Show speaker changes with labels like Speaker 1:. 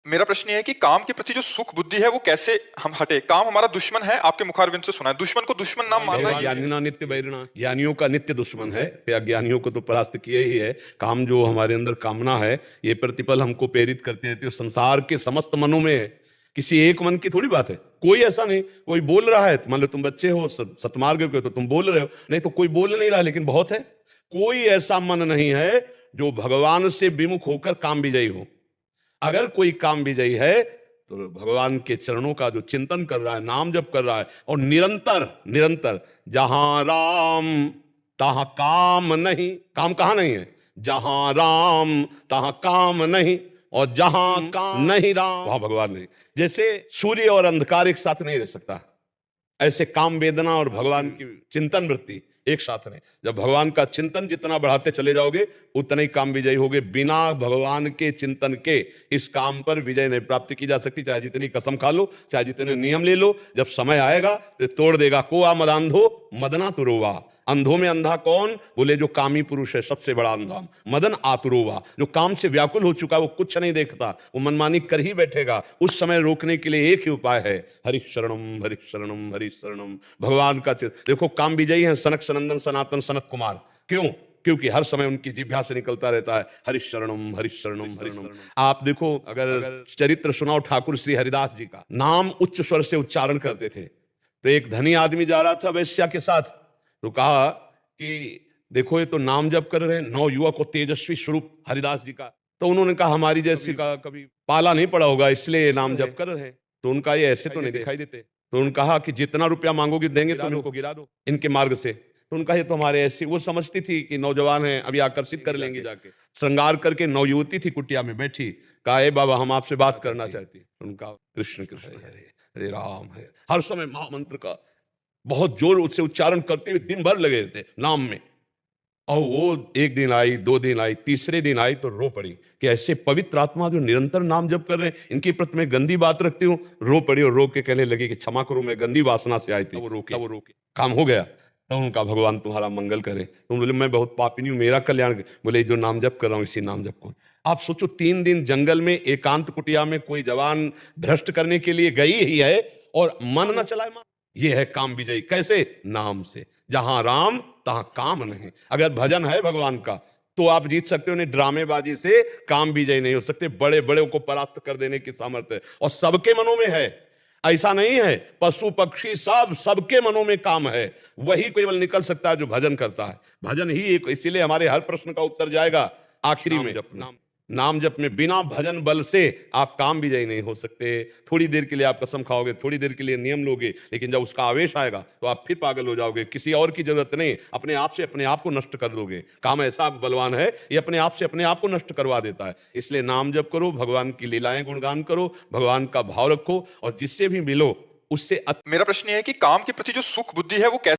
Speaker 1: मेरा प्रश्न ये है कि काम के प्रति जो सुख बुद्धि है वो कैसे हम हटे। काम हमारा दुश्मन है, आपके मुखारबिंद से सुना है। दुश्मन को दुश्मन नाम मानना है।
Speaker 2: ज्ञानिना नित्य बैरिणा, ज्ञानियों का नित्य दुश्मन है। अज्ञानियों को तो परास्त किया ही है। काम जो हमारे अंदर कामना है, ये प्रतिपल हमको प्रेरित करती रहती है। संसार के समस्त मनों में है, किसी एक मन की थोड़ी बात है। कोई ऐसा नहीं, कोई बोल रहा है, मान लो तुम बच्चे हो, सतमार्ग के हो तो तुम बोल रहे हो, नहीं तो कोई बोल नहीं रहा, लेकिन बहुत है। कोई ऐसा मन नहीं है जो भगवान से विमुख होकर काम विजयी हो। अगर कोई काम विजयी है तो भगवान के चरणों का जो चिंतन कर रहा है, नाम जप कर रहा है, और निरंतर निरंतर जहां राम तहां काम नहीं। काम कहां नहीं है? जहां राम तहां काम नहीं, और जहां काम नहीं राम वहां भगवान नहीं। जैसे सूर्य और अंधकार एक साथ नहीं रह सकता, ऐसे काम वेदना और भगवान की चिंतन वृत्ति एक साथ नहीं। जब भगवान का चिंतन जितना बढ़ाते चले जाओगे उतना ही काम विजयी होगे। बिना भगवान के चिंतन के इस काम पर विजय नहीं प्राप्त की जा सकती। चाहे जितनी कसम खा लो, चाहे जितने नियम ले लो, जब समय आएगा तो तोड़ देगा। को आ मदांधो मदना तुरोवा। अंधों में अंधा कौन? बोले जो कामी पुरुष है, सबसे बड़ा अंधा। मदन आतुरोवा, जो काम से व्याकुल हो चुका, वो कुछ नहीं देखता, वो मनमानी कर ही बैठेगा। उस समय रोकने के लिए एक ही उपाय है, हरि शरणम हरि शरणम हरि शरणम। भगवान का देखो, काम विजयी है सनक सनंदन सनातन सनत कुमार। क्यों? क्योंकि हर समय उनकी जिह्वा से निकलता रहता है हरि शरणम हरि शरणम हरि शरणम। आप देखो, अगर चरित्र सुनाओ ठाकुर श्री हरिदास जी का, नाम उच्च स्वर से उच्चारण करते थे। तो एक धनी आदमी जा रहा था वैश्या के साथ, तो कहा कि देखो ये तो नाम जप कर रहे हैं, नौ युवक और तेजस्वी स्वरूप हरिदास जी का। तो उन्होंने कहा हमारी जैसी का कभी पाला नहीं पड़ा होगा, इसलिए नाम जप कर रहे हैं। तो उनका ये ऐसे तो नहीं दिखाई देते। तो उन्होंने कहा कि जितना रुपया मांगोगे देंगे, तो इनको गिरा दो इनके मार्ग से। तो उनका ये तो हमारे ऐसे, वो समझती थी कि नौजवान हैं, अभी आकर्षित कर लेंगे जाके। श्रृंगार करके नवयुवती थी, कुटिया में बैठी, कहा ए बाबा हम आपसे बात करना चाहती। उनका कृष्ण कृष्ण हरे हरे राम है, हर समय महामंत्र का बहुत जोर से उच्चारण करते हुए दिन भर लगे रहते नाम में। और वो एक दिन आई, दो दिन आई, तीसरे दिन आई तो रो पड़ी कि ऐसे पवित्र आत्मा जो निरंतर नाम जप कर रहे हैं, इनकी प्रति में गंदी बात रखती हूँ। रो पड़ी और रो के कहने लगी कि क्षमा करो, मैं गंदी वासना से आई थी। वो रोके काम हो गया। तो उनका भगवान तुम्हारा मंगल करे। तुम बोले मैं बहुत पापिनी हूँ, मेरा कल्याण। बोले जो नाम जप कर रहा हूँ इसी नाम जप को। आप सोचो, 3 दिन जंगल में एकांत कुटिया में कोई जवान भ्रष्ट करने के लिए गई ही है और मन न चलाए। ये है काम विजयी। कैसे? नाम से। जहां राम तहां काम नहीं। अगर भजन है भगवान का तो आप जीत सकते हो, नहीं ड्रामेबाजी से काम विजयी नहीं हो सकते। बड़े बड़े को परास्त कर देने की सामर्थ्य है, और सबके मनों में है। ऐसा नहीं है, पशु पक्षी सबके मनों में काम है। वही केवल निकल सकता है जो भजन करता है। भजन ही एक, इसीलिए हमारे हर प्रश्न का उत्तर जाएगा आखिरी में। नाम जप में बिना भजन बल से आप काम विजयी नहीं हो सकते। थोड़ी देर के लिए आप कसम खाओगे, थोड़ी देर के लिए नियम लोगे, लेकिन जब उसका आवेश आएगा तो आप फिर पागल हो जाओगे। किसी और की जरूरत नहीं, अपने आप से अपने आप को नष्ट कर दोगे। काम ऐसा बलवान है, ये अपने आप से अपने आप को नष्ट करवा देता है। इसलिए नाम जप करो, भगवान की लीलाएं गुणगान करो, भगवान का भाव रखो, और जिससे भी मिलो उससे।
Speaker 1: मेरा प्रश्न ये है कि काम के प्रति जो सुख बुद्धि है वो कैसे